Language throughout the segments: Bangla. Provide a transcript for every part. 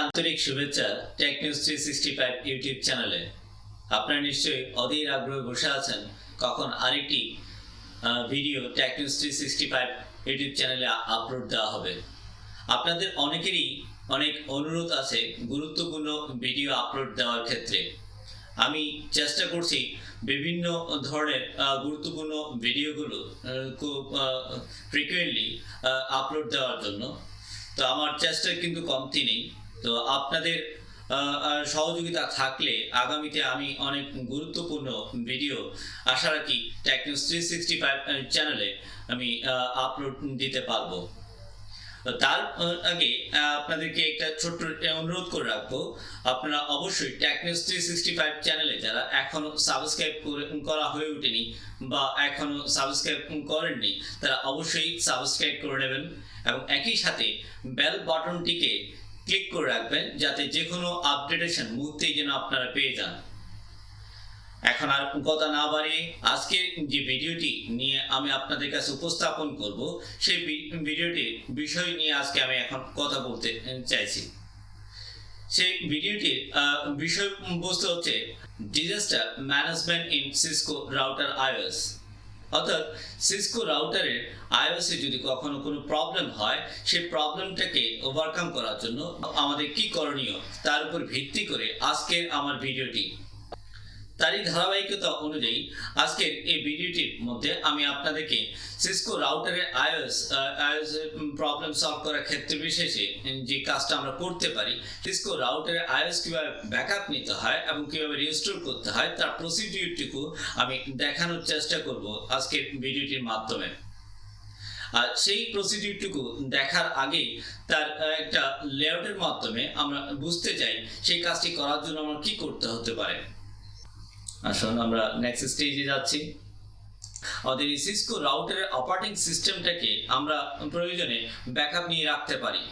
আন্তরিক শুভেচ্ছা টেক নিউজ 365 ইউটিউব চ্যানেলে। আপনারা নিশ্চয়ই অধীর আগ্রহে বসে আছেন কখন আরেকটি ভিডিও টেক নিউজ 365 ইউটিউব চ্যানেলে আপলোড দেওয়া হবে। আপনাদের অনেকেরই অনেক অনুরোধ আছে গুরুত্বপূর্ণ ভিডিও আপলোড দেওয়ার ক্ষেত্রে। আমি চেষ্টা করছি বিভিন্ন ধরনের গুরুত্বপূর্ণ ভিডিওগুলো খুব ফ্রিকুয়েন্টলি আপলোড দেওয়ার জন্য। তো আমার চেষ্টার কিন্তু কমতি নেই। তো আপনাদের সহযোগিতা থাকলে আগামীতে আমি অনেক গুরুত্বপূর্ণ ভিডিও আশা রাখি টেক নিউজ 365 চ্যানেলে আমি আপলোড দিতে পারবো। তার আগে আপনাদেরকে একটা ছোট্ট অনুরোধ করে রাখবো, আপনারা অবশ্যই টেক নিউজ 365 চ্যানেলে যারা এখনো সাবস্ক্রাইব করা হয়ে ওঠেনি বা এখনো সাবস্ক্রাইব করেননি তারা অবশ্যই সাবস্ক্রাইব করে নেবেন এবং একই সাথে বেল বাটনটিকে ক্লিক করে রাখবেন যাতে যে কোনো আপডেটেশন মুহূর্তেই যেন আপনারা পেয়ে যান। এখন আর কথা না বাড়িয়ে আজকের যে ভিডিওটি নিয়ে আমি আপনাদের কাছে উপস্থাপন করব সেই ভিডিওটির বিষয় নিয়ে আজকে আমি এখন কথা বলতে চাইছি। সেই ভিডিওটির বিষয়বস্তু হচ্ছে disaster management in Cisco router iOS। অর্থাৎ সিসকো রাউটারের iOS-এ যদি কখনো কোনো প্রবলেম হয় সেই প্রবলেমটাকে ওভারকাম করার জন্য আমাদের কি করণীয় তার উপর ভিত্তি করে আজকের আমার ভিডিওটি। তারই ধারাবাহিকতা অনুযায়ী আজকের এই ভিডিওটির মধ্যে আমি আপনাদেরকে সিসকো রাউটারের iOS প্রবলেম সলভ করার ক্ষেত্রে বিশেষে যে কাজটা আমরা করতে পারি, সিসকো রাউটারের iOS কিভাবে ব্যাকআপ নিতে হয় এবং কিভাবে রিস্টোর করতে হয় তার প্রসিডিউরটুকু আমি দেখানোর চেষ্টা করব আজকের ভিডিওটির মাধ্যমে। আর সেই প্রসিডিউরটুকু দেখার আগে তার একটা লেআউটের মাধ্যমে আমরা বুঝতে চাই সেই কাজটি করার জন্য আমরা কি করতে হতে পারে। আসুন আমরা নেক্সট স্টেজে যাচ্ছি। আমাদের এই সিসকো রাউটারের অপারেটিং সিস্টেমটাকে আমরা প্রয়োজনে ব্যাকআপ নিয়ে রাখতে পারি।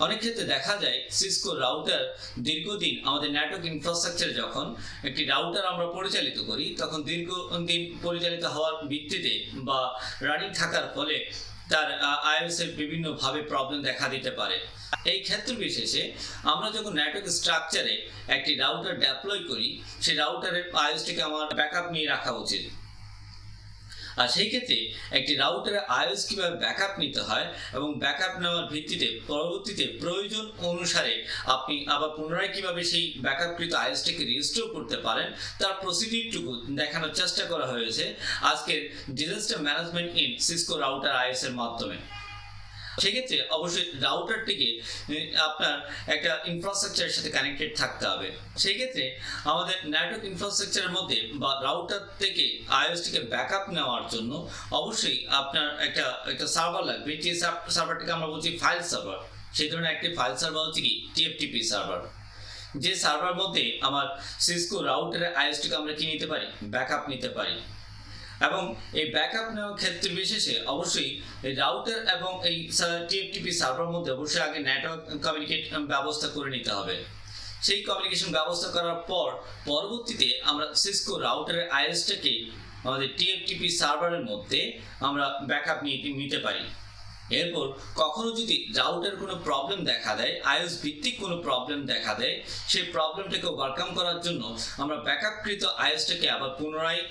অনেক ক্ষেত্রে দেখা যায় সিসকো রাউটার দীর্ঘদিন আমাদের নেটওয়ার্ক ইনফ্রাস্ট্রাকচারে যখন একটি রাউটার আমরা পরিচালিত করি তখন দীর্ঘদিন পরিচালিত হওয়ার ভিত্তিতে বা রানিং থাকার ফলে তার iOS-এর বিভিন্নভাবে প্রবলেম দেখা দিতে পারে। এই ক্ষেত্র বিশেষে আমরা যখন নেটওয়ার্ক স্ট্রাকচারে একটি রাউটার ডেপ্লয় করি সেই রাউটারের iOS-টিকে আমার ব্যাকআপ নিয়ে রাখা উচিত। আর সেই ক্ষেত্রে একটি রাউটারের iOS কিভাবে ব্যাকআপ নিতে হয় এবং ব্যাকআপ নেওয়ার ভিত্তিতে পরবর্তীতে প্রয়োজন অনুসারে আপনি আবার পুনরায় কিভাবে সেই ব্যাকআপকৃত iOS-টিকে রিস্টোর করতে পারেন তার প্রসিডিউরটুকু দেখানোর চেষ্টা করা হয়েছে আজকের disaster management in Cisco router iOS-এর মাধ্যমে। সেক্ষেত্রে অবশ্যই রাউটারটিকে আপনার একটা ইনফ্রাস্ট্রাকচারের সাথে কানেক্টেড থাকতে হবে। সেই ক্ষেত্রে আমাদের নেটওয়ার্ক ইনফ্রাস্ট্রাকচারের মধ্যে বা রাউটার থেকে iOS-টিকে ব্যাকআপ নেওয়ার জন্য অবশ্যই আপনার একটা সার্ভার লাগবে। যে সার্ভারটিকে আমরা বলছি ফাইল সার্ভার। সেই ধরনের একটি ফাইল সার্ভার হচ্ছে কি TFTP সার্ভার, যে সার্ভার মধ্যে আমার সিসকো রাউটারের iOS-টিকে আমরা কি নিতে পারি, ব্যাকআপ নিতে পারি। এবং এই ব্যাকআপ নেওয়ার ক্ষেত্রে বিশেষে অবশ্যই এই রাউটার এবং এই TFTP সার্ভার মধ্যে অবশ্যই আগে নেটওয়ার্ক কমিউনিকেশন ব্যবস্থা করে নিতে হবে। সেই কমিউনিকেশন ব্যবস্থা করার পর পরবর্তীতে আমরা সিসকো রাউটারের iOS-টাকে আমাদের TFTP সার্ভারের মধ্যে আমরা ব্যাকআপ নিতে পারি। এরপর কখনো যদি রাউটার কোনো প্রবলেম দেখা দেয়, iOS ভিত্তিক কোনো প্রবলেম দেখা দেয়, সেই প্রবলেমটাকে ওভারকাম করার জন্য আমরা ব্যাকআপকৃত iOS-টাকে আবার পুনরায়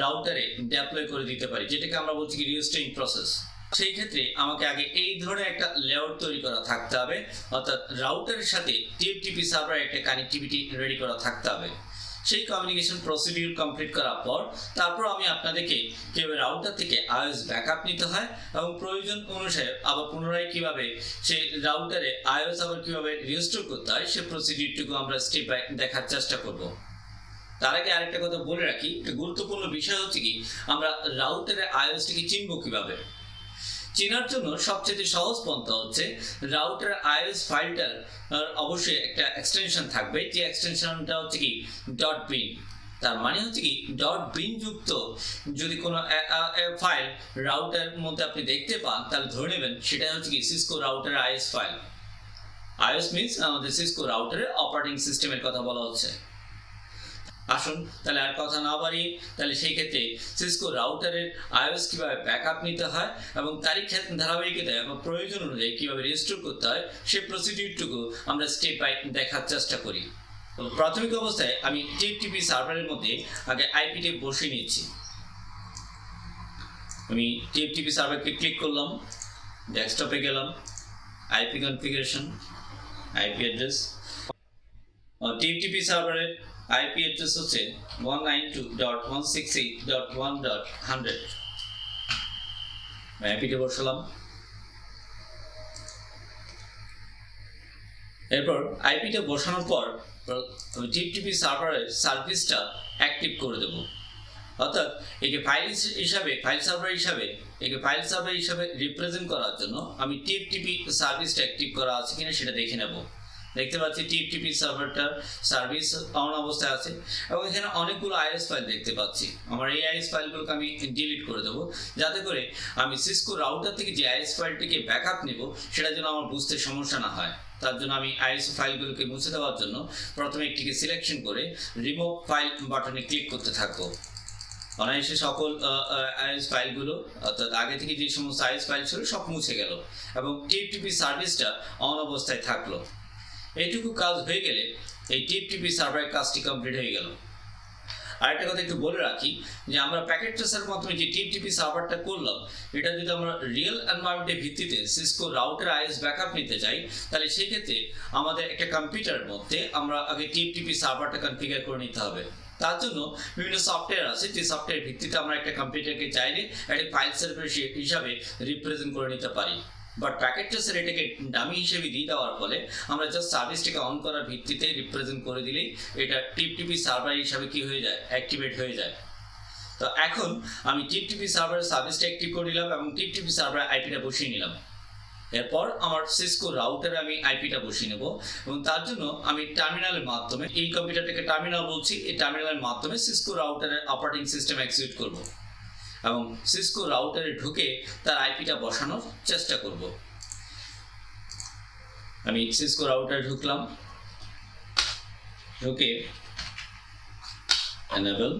রাউটারে ডেপ্লয় করে দিতে পারি, যেটাকে আমরা বলছি কি রিস্টোরিং প্রসেস। সেই ক্ষেত্রে আমাকে আগে এই ধরনের একটা লেআউট তৈরি করা থাকতে হবে, অর্থাৎ রাউটারের সাথে TFTP সার্ভারের একটা কানেক্টিভিটি রেডি করা থাকতে হবে। সেই কমিউনিকেশন প্রসিডিউর কমপ্লিট করার পর তারপর আমি আপনাদেরকে কিভাবে রাউটার থেকে iOS ব্যাকআপ নিতে হয় এবং প্রয়োজন অনুসারে আবার পুনরায় কিভাবে সেই রাউটারে iOS আবার কিভাবে রিস্টোর করতে হয় সেই প্রসিডিউরটুকু আমরা স্টেপ বাই দেখার চেষ্টা করব। তার আগে আরেকটা কথা বলে রাখি, একটা গুরুত্বপূর্ণ বিষয় হচ্ছে কি আমরা রাউটারে iOS-টিকে চিনব কিভাবে। চেনার জন্য সবচেয়ে সহজ পন্থা হচ্ছে রাউটার iOS ফাইলটার অবশ্যই একটা এক্সটেনশন থাকবে, যে এক্সটেনশনটা হচ্ছে কি .bin। তার মানে হচ্ছে কি .bin যুক্ত যদি কোনো ফাইল রাউটার মধ্যে আপনি দেখতে পান তাহলে ধরে নেবেন সেটা হচ্ছে কি Cisco router iOS file. iOS means আমাদের সিসকো রাউটারের অপারেটিং সিস্টেমের কথা বলা হচ্ছে। আসুন তাহলে আর কথা না বাড়িয়ে তাহলে সেই ক্ষেত্রে সিসকো রাউটারের আইওএস কিভাবে ব্যাকআপ নিতে হয় এবং তারই ধারাবাহিকতায় এবং প্রয়োজন অনুযায়ী কিভাবে রেস্টোর করতে হয় সেই প্রসিডিউরটুকু আমরা স্টেপ বাই দেখার চেষ্টা করি। প্রাথমিক অবস্থায় আমি টিএফটিপি সার্ভারের মধ্যে আগে আইপিটি বসিয়ে নিচ্ছি। আমি টিএফটিপি সার্ভারকে ক্লিক করলাম, ডেস্কটপে গেলাম, IP configuration, IP address. TFTP সার্ভারের আইপি অ্যাড্রেস হচ্ছে 192.168.1.100। আইপিতে বসালাম। এরপর আইপিটা বসানোর পর টিএফটিপি সার্ভারের সার্ভিসটা অ্যাক্টিভ করে দেব। অর্থাৎ একে ফাইল সার্ভার হিসাবে রিপ্রেজেন্ট করার জন্য আমি টিএফটিপি সার্ভিসটা অ্যাক্টিভ করা আছে কিনা সেটা দেখে নেব। দেখতে পাচ্ছি টিএফটিপি সার্ভারটার সার্ভিস অন অবস্থায় আছে এবং এখানে অনেকগুলো আইএস ফাইল দেখতে পাচ্ছি। আমার এই আইএস ফাইলগুলোকে আমি ডিলিট করে দেবো, যাতে করে আমি সিসকো রাউটার থেকে যে আইএস ফাইলটিকে ব্যাকআপ নেব সেটা যেন আমার বুঝতে সমস্যা না হয়। তার জন্য আমি আইএস ফাইলগুলোকে মুছে দেওয়ার জন্য প্রথমে একটিকে সিলেকশন করে রিমুভ ফাইল বাটনে ক্লিক করতে থাকবো। অনায়াসে সকল আইএস ফাইলগুলো অর্থাৎ আগে থেকে যে সমস্ত আইএস ফাইল ছিল সব মুছে গেল এবং টিএফটিপি সার্ভিসটা অন অবস্থায় থাকলো। এইটুকু কাজ হয়ে গেলে এই টিএফটিপি সার্ভারের কাজটি কমপ্লিট হয়ে গেল। আরেকটা কথা একটু বলে রাখি যে আমরা প্যাকেট ট্রেসার মাধ্যমে যে টিএফটিপি সার্ভারটা করলাম, এটা যদি আমরা রিয়েল এনভায়রনমেন্টের ভিত্তিতে সিসকো রাউটার আইএস ব্যাকআপ নিতে চাই, তাহলে সেই ক্ষেত্রে আমাদের একটা কম্পিউটারের মধ্যে আমরা আগে টিএফটিপি সার্ভারটা কনফিগার করে নিতে হবে। তার জন্য বিভিন্ন সফটওয়্যার আছে, যে সফটওয়্যার ভিত্তিতে আমরা একটা কম্পিউটারকে চাইলে একটা ফাইল সার্ভার হিসাবে রিপ্রেজেন্ট করে নিতে পারি। বাট প্যাকেট ট্রেসার এটাকে ডামি হিসেবে দিয়ে দেওয়ার ফলে আমরা জাস্ট সার্ভিসটিকে অন করার ভিত্তিতে রিপ্রেজেন্ট করে দিলেই এটা টিএফটিপি সার্ভার হিসাবে কি হয়ে যায়, অ্যাক্টিভেট হয়ে যায়। তো এখন আমি টিএফটিপি সার্ভারের সার্ভিসটা অ্যাক্টিভ করে নিলাম এবং টিএফটিপি সার্ভারের আইপিটা বসিয়ে নিলাম। এরপর আমার সিসকো রাউটারে আমি আইপিটা বসিয়ে নেব এবং তার জন্য আমি টার্মিনালের মাধ্যমে, এই কম্পিউটারটাকে টার্মিনাল বলছি, এই টার্মিনালের মাধ্যমে সিসকো রাউটারের অপারেটিং সিস্টেম এক্সিকিউট করব এবং সিসকো রাউটারে ঢুকে তার আইপিটা বসানোর চেষ্টা করব। আমি সিসকো রাউটারে ঢুকলাম, ঢুকে এনেবল,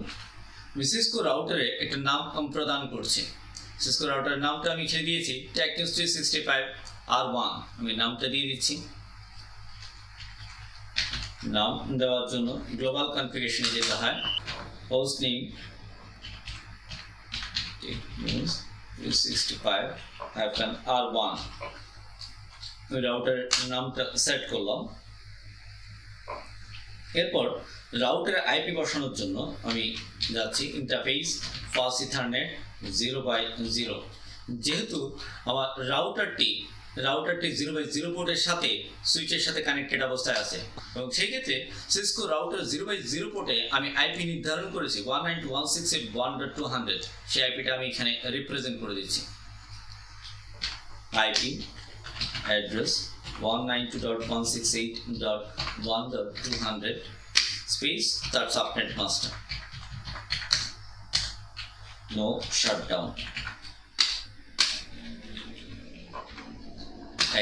আমি সিসকো রাউটারে একটা নাম প্রদান করছি। সিসকো রাউটারের নামটা আমি লিখে দিয়েছি টেকনিউজ 365 R1। আমি নামটা দিয়ে দিচ্ছি। নাম দেওয়ার জন্য গ্লোবাল কনফিগারেশনে যেতে হয়, হোস্ট নেম টেকনিউজ 365 R1। রাউটারের নামটা সেট করলাম। এরপর রাউটারের আইপি বসানোর জন্য আমি যাচ্ছি ইন্টারফেস ফাস্ট ইথারনেট 0/0। যেহেতু আমার রাউটারটি 0/0 পোর্টের সাথে সুইচের সাথে কানেক্টেড অবস্থায় আছে এবং সেই ক্ষেত্রে সিসকো রাউটার 0/0 পোর্টে আমি আইপি নির্ধারণ করেছি 192.168.1.200। সেই আইপিটা আমি এখানে রিপ্রেজেন্ট করে দিচ্ছি। আইপি অ্যাড্রেস 192.168.1.200 স্পেস তার subnet master, no shutdown,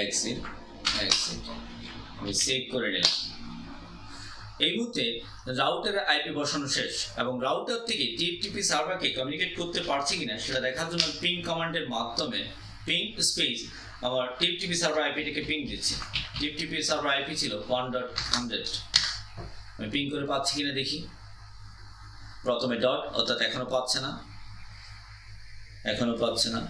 exit. আমি সেভ করে নিলাম। এই মুহূর্তে রাউটারের আইপি বসানো শেষ এবং রাউটার থেকে টিএফটিপি সার্ভারকে কমিউনিকেট করতে পারছি কিনা সেটা দেখার জন্য পিং কমান্ডের মাধ্যমে পিং স্পেস আমার টিএফটিপি সার্ভার আইপিটাকে পিং দিচ্ছি। টিএফটিপি সার্ভার আইপি ছিল 1.100। আমি পিং করে পাচ্ছি কিনা দেখি। প্রথমে ডট, অর্থাৎ এখনো পাচ্ছে না।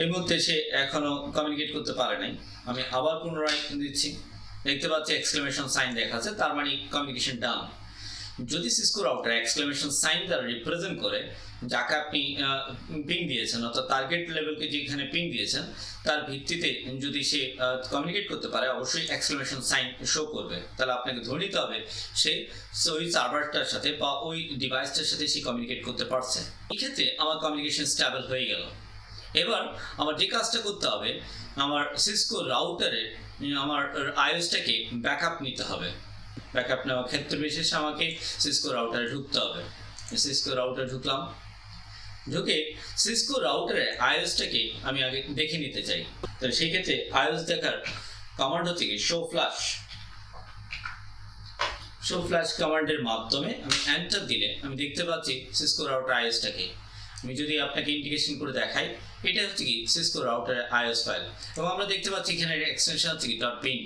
এই মুহূর্তে সে এখনো কমিউনিকেট করতে পারে নাই। আমি আবার পুনরায় দিচ্ছি, দেখতে পাচ্ছি এক্সক্লেমেশন সাইন দেখাচ্ছে, তার মানে কমিউনিকেশন ডান। যদি সিসকো রাউটার এক্সক্লেমেশন সাইন দ্বারা রিপ্রেজেন্ট করে যাকে আপনি পিং দিয়েছেন, অর্থাৎ টার্গেট লেভেলকে যেখানে পিং দিয়েছেন তার ভিত্তিতে যদি সে কমিউনিকেট করতে পারে, অবশ্যই এক্সক্লেমেশন সাইন শো করবে। তাহলে আপনাকে ধরে নিতে হবে সে ওই সার্ভারটার সাথে বা ওই ডিভাইসটার সাথে সে কমিউনিকেট করতে পারছে। এই ক্ষেত্রে আমার কমিউনিকেশন স্টেবল হয়ে গেল। এবার আমার যে কাজটা করতে হবে, আমার সিসকো রাউটারে আমার আইওএসটাকে ব্যাকআপ নিতে হবে। ব্যাকআপ নেওয়ার ক্ষেত্রে বিশেষে আমাকে সিসকো রাউটারে ঢুকতে হবে। সিসকো রাউটারে ঢুকলাম, ঢুকে সিসকো রাউটারে আইওএসটাকে আমি আগে দেখে নিতে চাই। তো সেই ক্ষেত্রে আইওএস দেখার কমান্ড হচ্ছে কি শো ফ্ল্যাশ। শো ফ্ল্যাশ কমান্ডের মাধ্যমে আমি এন্টার দিলে আমি দেখতে পাচ্ছি সিসকো রাউটার আইওসটাকে। আমি যদি আপনাকে ইন্ডিকেশন করে দেখাই, এটা হচ্ছে কি সিসকো রাউটার আইওএস ফাইল, এবং আমরা দেখতে পাচ্ছি এখানে এক্সটেনশন হচ্ছে কি .bin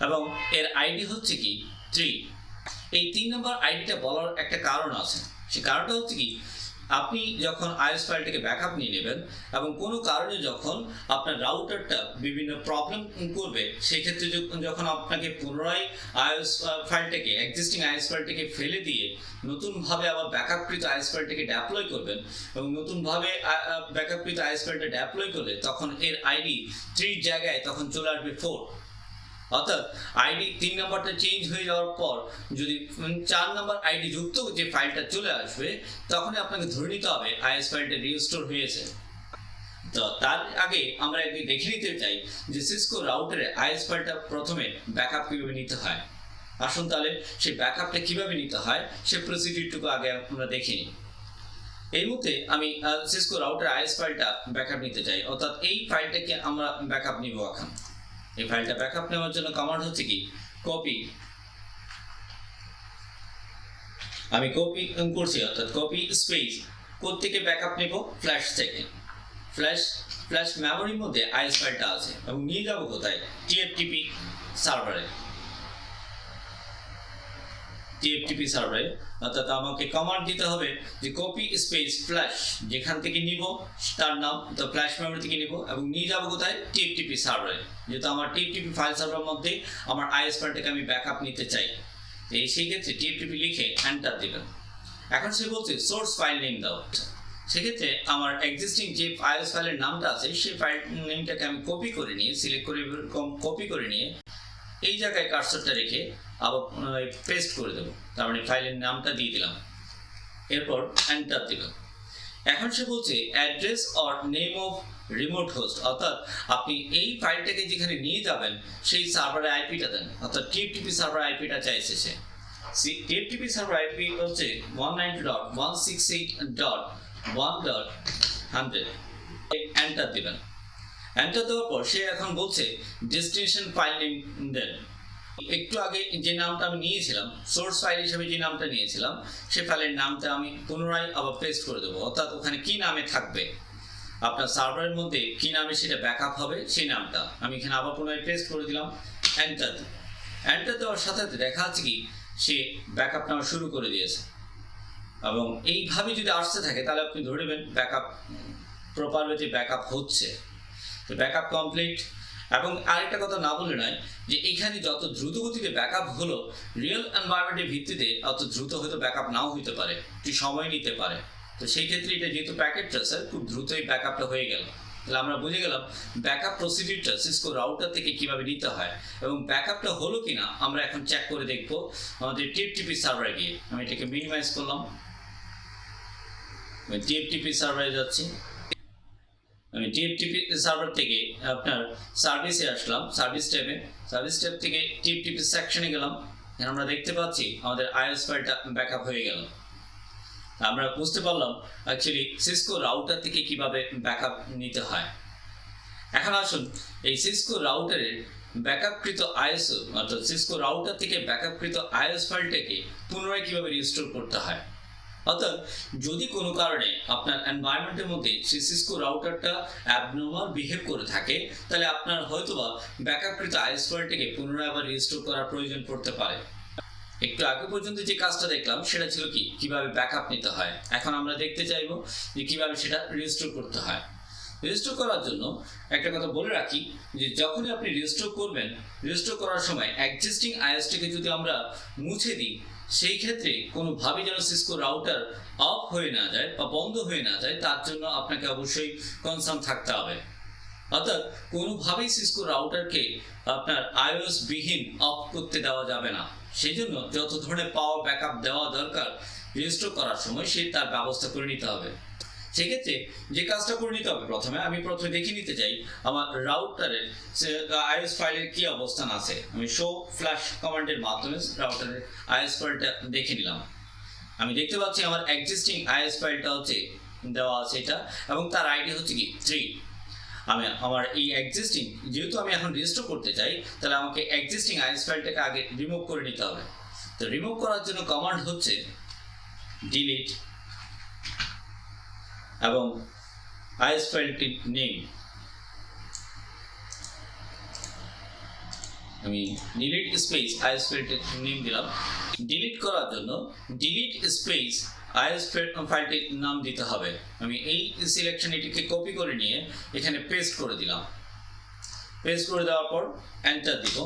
এবং এর আইডি হচ্ছে কি 3। এই 3 নম্বর আইডিটা বলার একটা কারণ আছে। সেই কারণটা হচ্ছে কি, আপনি যখন আইওএস ফাইলটাকে ব্যাকআপ নিয়ে নেবেন এবং কোনো কারণে যখন আপনার রাউটারটা বিভিন্ন প্রবলেম করবে, সেক্ষেত্রে যখন আপনাকে পুনরায় আইওএস ফাইলটাকে এক্সিস্টিং আইওএস ফাইলটাকে ফেলে দিয়ে নতুনভাবে আবার ব্যাকআপকৃত আইওএস ফাইলটাকে ডেপ্লয় করবেন এবং নতুনভাবে ব্যাকআপকৃত আইওএস ফাইলটা ডেপ্লয় করলে তখন এর আইডি 3 জায়গায় তখন চলে আসবে 4। অর্থাৎ আইডি 3 নম্বরটা চেঞ্জ হয়ে যাওয়ার পর যদি 4 নম্বর আইডি যুক্ত যে ফাইলটা চলে আসবে, তখনই আপনাকে ধরে নিতে হবে আইএস ফাইলটা রিস্টোর হয়েছে। তো তার আগে আমরা একটু দেখে নিতে চাই যে সিসকো রাউটারে আইএস ফাইলটা প্রথমে ব্যাকআপ কিভাবে নিতে হয়। আসুন তাহলে সেই ব্যাকআপটা কিভাবে নিতে হয় সে প্রসিডিউরটুকু আগে আমরা দেখে নিই। এই মুহূর্তে আমি সিসকো রাউটার আইএস ফাইলটা ব্যাকআপ নিতে চাই, অর্থাৎ এই ফাইলটাকে আমরা ব্যাকআপ নিব। এখন এই ফাইলটা ব্যাকআপ নেওয়ার জন্য কমান্ড হচ্ছে কি কপি। আমি কপি করছি, অর্থাৎ কপি স্পেস কোড থেকে ব্যাকআপ নেব ফ্ল্যাশ থেকে। ফ্ল্যাশ মেমোরির মধ্যে আইএস ফাইলটা আছে এবং নিয়ে যাব কোথায়, টিএফটিপি সার্ভারে। অর্থাৎ আমাকে কমান্ড দিতে হবে যে কপি স্পেস ফ্ল্যাশ, যেখান থেকে নিব তার নাম, তো ফ্ল্যাশ মেমোরি থেকে নিব এবং নিয়ে যাব কোথায়, টিএফটিপি সার্ভারে। যেহেতু আমার টিএফটিপি ফাইল সার্ভার মধ্যে আমার আইএস ফাইলটাকে আমি ব্যাকআপ নিতে চাই, সেই ক্ষেত্রে টিএফটিপি লিখে এন্টার দিবেন। এখন সে বলছে সোর্স ফাইল নেম দাও। সেক্ষেত্রে আমার এক্সিস্টিং যে আইএস ফাইলের নামটা আছে সেই ফাইল নেমটাকে আমি কপি করে নিয়ে সিলেক্ট করে কপি করে নিয়ে এই জায়গায় কার্সরটা রেখে আবার পেস্ট করে দেবো। তার মানে ফাইলের নামটা দিয়ে দিলাম, এরপর এন্টার দিলাম। এখন সে বলছে address or name of remote host, অর্থাৎ আপনি এই ফাইলটাকে যেখানে নিয়ে যাবেন সেই সার্ভারের আইপিটা দেন, অর্থাৎ টিএফটিপি সার্ভার আইপিটা চাইছে সে। টিএফটিপি সার্ভার আইপি হচ্ছে 192.168.1.100। এন্টার দিবেন। এন্টার দেওয়ার পর সে এখন বলছে ডেস্টিনেশন ফাইল নেম দেন। একটু আগে যে নামটা আমি নিয়েছিলাম সোর্স ফাইল হিসেবে, যে নামটা নিয়েছিলাম সে ফাইলের নামটা আমি পুনরায় আবার পেস্ট করে দেবো, অর্থাৎ ওখানে কি নামে থাকবে আপনার সার্ভারের মধ্যে, কি নামে সেটা ব্যাকআপ হবে সেই নামটা আমি এখানে আবার পুনরায় পেস্ট করে দিলাম। এন্টার দেওয়ার সাথে সাথে দেখা যাচ্ছে কি সে ব্যাকআপ নেওয়া শুরু করে দিয়েছে। এবং এইভাবে যদি আসতে থাকে তাহলে আপনি ধরে নেবেন ব্যাকআপ প্রপার ওয়েতে ব্যাকআপ হচ্ছে। তো ব্যাকআপ কমপ্লিট। এবং আরেকটা কথা না বলে নয় যে এইখানে যত দ্রুত গতিতে ব্যাকআপ হলো, রিয়েল এনভায়রনমেন্টের ভিত্তিতে অত দ্রুত হয়তো ব্যাকআপ নাও হতে পারে, একটু সময় নিতে পারে। তো সেই ক্ষেত্রে এটা যেহেতু প্যাকেট ট্রেসার, খুব দ্রুতই ব্যাকআপটা হয়ে গেল। তাহলে আমরা বুঝে গেলাম ব্যাকআপ প্রসিডিউরটা সিসকো রাউটার থেকে কিভাবে নিতে হয় এবং ব্যাকআপটা হলো কিনা আমরা এখন চেক করে দেখব আমাদের টিএফটিপি সার্ভারে গিয়ে। আমি এটাকে মিনিমাইজ করলাম, টিএফটিপি সার্ভারে যাচ্ছি। আমি টিএফটিপি সার্ভার থেকে আপনার সার্ভিসে আসলাম, সার্ভিস ট্যাব থেকে টিএফটিপি সেকশনে গেলাম। এখন আমরা দেখতে পাচ্ছি আমাদের আইওএস ফাইলটা ব্যাকআপ হয়ে গেল। আমরা বুঝতে পারলাম অ্যাকচুয়ালি সিসকো রাউটার থেকে কিভাবে ব্যাকআপ নিতে হয়। এখন আসুন এই সিসকো রাউটারের ব্যাকআপকৃত আইএস, অর্থাৎ সিসকো রাউটার থেকে ব্যাকআপকৃত আইওএস ফাইলটাকে পুনরায় কিভাবে রিস্টোর করতে হয়। অর্থাৎ যদি কোনো কারণে আপনার এনভায়রনমেন্টের মধ্যে সেই সিসকো রাউটারটা অ্যাবনর্মাল বিহেভ করে থাকে, তাহলে আপনার হয়তোবা ব্যাকআপকৃত আইএস ফাইলটাকে পুনরায় আবার রিস্টোর করার প্রয়োজন পড়তে পারে। একটু আগে পর্যন্ত যে কাজটা দেখলাম সেটা ছিল কি কিভাবে ব্যাকআপ নিতে হয়। এখন আমরা দেখতে চাইবো যে কিভাবে সেটা রিস্টোর করতে হয়। রিস্টোর করার জন্য একটা কথা বলে রাখি যে যখনই আপনি রিস্টোর করবেন, রিস্টোর করার সময় এক্সিস্টিং আইওএসটাকে যদি আমরা মুছে দিই, সেই ক্ষেত্রে কোনোভাবেই যেন সিসকো রাউটার অফ হয়ে না যায় বা বন্ধ হয়ে না যায়, তার জন্য আপনাকে অবশ্যই কনসার্ন থাকতে হবে। অর্থাৎ কোনোভাবেই সিসকো রাউটারকে আপনার আইওএস বিহীন অফ করতে দেওয়া যাবে না। সেই জন্য যত ধরনের পাওয়ার ব্যাকআপ দেওয়া দরকার রিস্টোর করার সময় সে তার ব্যবস্থা করে নিতে হবে। সেক্ষেত্রে যে কাজটা করে নিতে হবে, আমি প্রথমে দেখে নিতে চাই আমার রাউটারের আইওএস ফাইলের কি অবস্থান আছে। আমি শো ফ্ল্যাশ কমান্ডের মাধ্যমে রাউটারের আইওএস ফাইলটা দেখে নিলাম। আমি দেখতে পাচ্ছি আমার এক্সিস্টিং আইওএস ফাইলটা হচ্ছে দেওয়া আছে এটা, এবং তার আইডি হচ্ছে কি 3। আমার এই এক্সিস্টিং, যেহেতু আমি এখন রিস্টোর করতে চাই, তাহলে আমাকে এক্সিস্টিং আইওএস ফাইলটাকে আগে রিমুভ করে নিতে হবে। তো রিমুভ করার জন্য কমান্ড হচ্ছে ডিলিট এবং আইএস ফাইলটির নেম আমি ডিলিট স্পেস আইএস ফাইলটির নেম দিলাম। ডিলিট করার জন্য ডিলিট স্পেস আইএস ফাইলটির নাম দিতে হবে। আমি এই সিলেকশন এটিকে কপি করে নিয়ে এখানে পেস্ট করে দিলাম। পেস্ট করে দেওয়ার পর এন্টার দিব।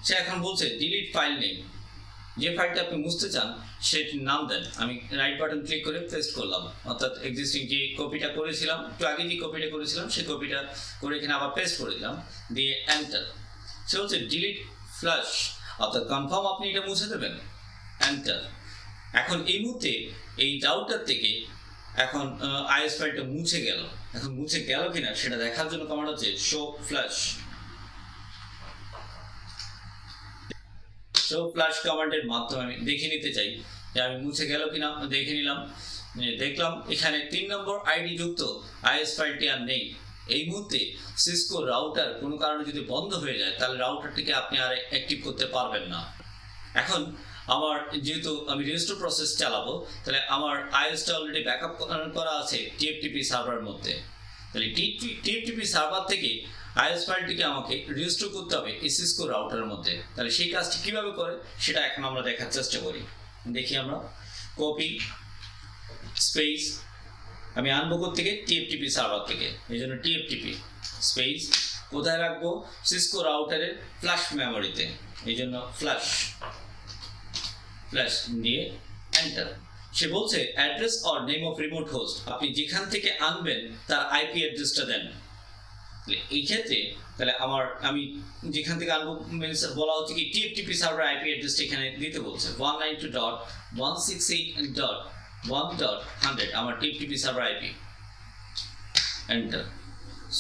সে এখন বলছে ডিলিট ফাইল নেম, যে ফাইলটা আপনি মুছতে চান সেটির নাম দেন। আমি রাইট বাটন ক্লিক করে পেস্ট করলাম, অর্থাৎ এক্সিস্টিং যে কপিটা করেছিলাম, একটু আগে যে কপিটা করেছিলাম সেই কপিটা করে এখানে আবার পেস্ট করে দিলাম, দিয়ে এন্টার। সে হচ্ছে ডিলিট ফ্লাশ, অর্থাৎ কনফার্ম আপনি এটা মুছে দেবেন, এন্টার। এখন এই মুহূর্তে এই রাউটার থেকে এখন আইএস ফাইলটা মুছে গেল। এখন মুছে গেল কিনা সেটা দেখার জন্য কমান্ড হচ্ছে শো ফ্লাশ। শো ফ্লাশ কমান্ডের মাধ্যমে আমি দেখে নিতে চাই যে আমি মুছে গেল কিনা। দেখে নিলাম, দেখলাম এখানে 3 নম্বর আইডি যুক্ত আইএস ফাইলটি আর নেই। এই মুহূর্তে সিসকো রাউটার কোনো কারণে যদি বন্ধ হয়ে যায় তাহলে রাউটারটিকে আপনি আর অ্যাক্টিভ করতে পারবেন না। এখন আমার যেহেতু আমি রেজিস্টার প্রসেস চালাবো, তাহলে আমার আইএসটা অলরেডি ব্যাকআপ করা আছে টিএফটিপি সার্ভারের মধ্যে। তাহলে টিএফটিপি সার্ভার থেকে আইএস ফাইলটিকে আমাকে রেজিস্টার করতে হবে এই সিসকো রাউটারের মধ্যে। তাহলে সেই কাজটি কিভাবে করে সেটা এখন আমরা দেখার চেষ্টা করি। দেখি আমরা কপি স্পেস আমি আনবো থেকে টিএফটিপি সার্ভার থেকে, এই জন্য টিএফটিপি স্পেস কোথায় রাখবো সিসকো রাউটারের ফ্ল্যাশ মেমোরিতে, এই জন্য ফ্ল্যাশ দিয়ে এন্টার। সে বলছে address or name of remote host, আপনি যেখান থেকে আনবেন তার আইপি অ্যাড্রেসটা দেন। এই ক্ষেত্রে তাহলে আমি যেখান থেকে আনবো বলা হচ্ছে কি টিএফটিপি সার্ভার আইপি অ্যাড্রেসটা এখানে দিতে বলছে 192.168.1.100 আমার TFTP server IP, enter.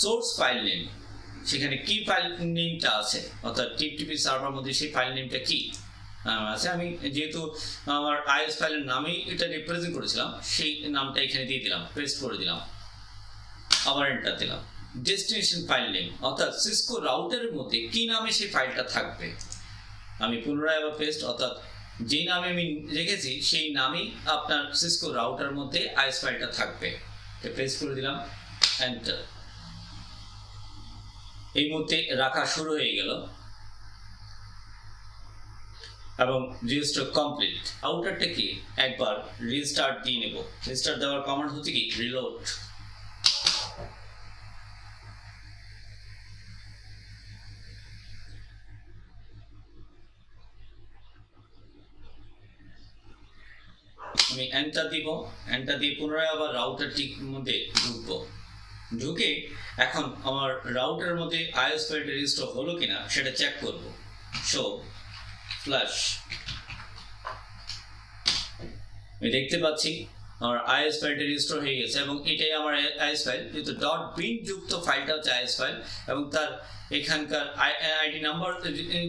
Source file name, সেখানে কি ফাইল নেমটা আছে, অর্থাৎ টিএফটিপি সার্ভার মধ্যে সেই ফাইল নেমটা কি আছে। আমি যেহেতু আমার আইএস ফাইলের নামেই এটা রিপ্রেজেন্ট করেছিলাম সেই নামটা এখানে দিয়ে দিলাম, পেস্ট করে দিলাম, আবার এন্টার দিলাম। ডেস্টিনেশন ফাইল নেম, অর্থাৎ সিসকো রাউটারের মধ্যে কি নামে সেই ফাইলটা থাকবে। আমি পুনরায় আবার পেস্ট, অর্থাৎ যে নামে আমি রেখেছি সেই নামেই আপনার সিসকো রাউটারের মধ্যে আইএস ফাইলটা থাকবে। পেস্ট করে দিলাম, এন্টার। এই মুহূর্তে রাখা শুরু হয়ে গেল এবং রেজিস্টার কমপ্লিট। রাউটারটাকে একবার রিস্টার্ট দিয়ে নেব। রিস্টার্ট দেওয়ার কমান্ড হচ্ছে কি রিলোড। আমি এন্টার দিব। এন্টার দিয়ে পুনরায় আবার রাউটারটির মধ্যে ঢুকবো। ঢুকে এখন আমার রাউটারের মধ্যে আইএস ফাইলটা রেজিস্টার হলো কিনা সেটা চেক করব। শো ফ্ল্যাশ, আমি দেখতে পাচ্ছি আমার আইএস ফাইলটা রেজিস্টার হয়ে গেছে এবং এটাই আমার আইএস ফাইল, যেহেতু .bin যুক্ত ফাইলটা হচ্ছে আইএস ফাইল এবং তার এখানকার আইডি নাম্বার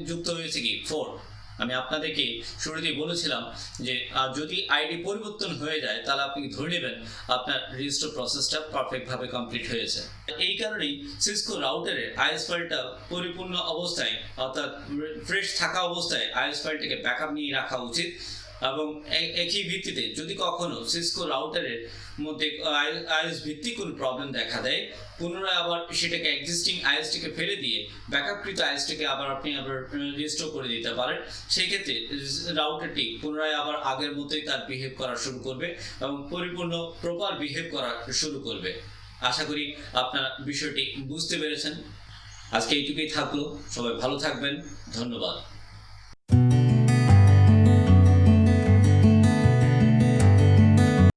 যুক্ত হয়েছে কি 4। আমি আপনাদেরকে শুরুতেই বলেছিলাম যে যদি আইডি পরিবর্তন হয়ে যায় তাহলে আপনি ধরে নেবেন আপনার রেজিস্টার প্রসেসটা পারফেক্টভাবে কমপ্লিট হয়েছে। এই কারণেই সিসকো রাউটারের আইএস ফাইলটা পরিপূর্ণ অবস্থায়, অর্থাৎ ফ্রেশ থাকা অবস্থায় আইএস ফাইলটাকে ব্যাকআপ নিয়ে রাখা উচিত। এবং একই ভিত্তিতে যদি কখনো সিসকো রাউটারের মধ্যে আইএস ভিত্তিক কোনো প্রবলেম দেখা দেয়, পুনরায় আবার সেটাকে এক্সিস্টিং আইএসটিকে ফেলে দিয়ে ব্যাকআপকৃত আইএসটিকে আবার আপনি রিস্টোর করে দিতে পারেন। সেই ক্ষেত্রে রাউটারটি পুনরায় আবার আগের মতোই তার বিহেভ করা শুরু করবে এবং পরিপূর্ণ প্রপার বিহেভ করা শুরু করবে। আশা করি আপনারা বিষয়টি বুঝতে পেরেছেন। আজকে এইটুকুই থাকলো, সবাই ভালো থাকবেন, ধন্যবাদ।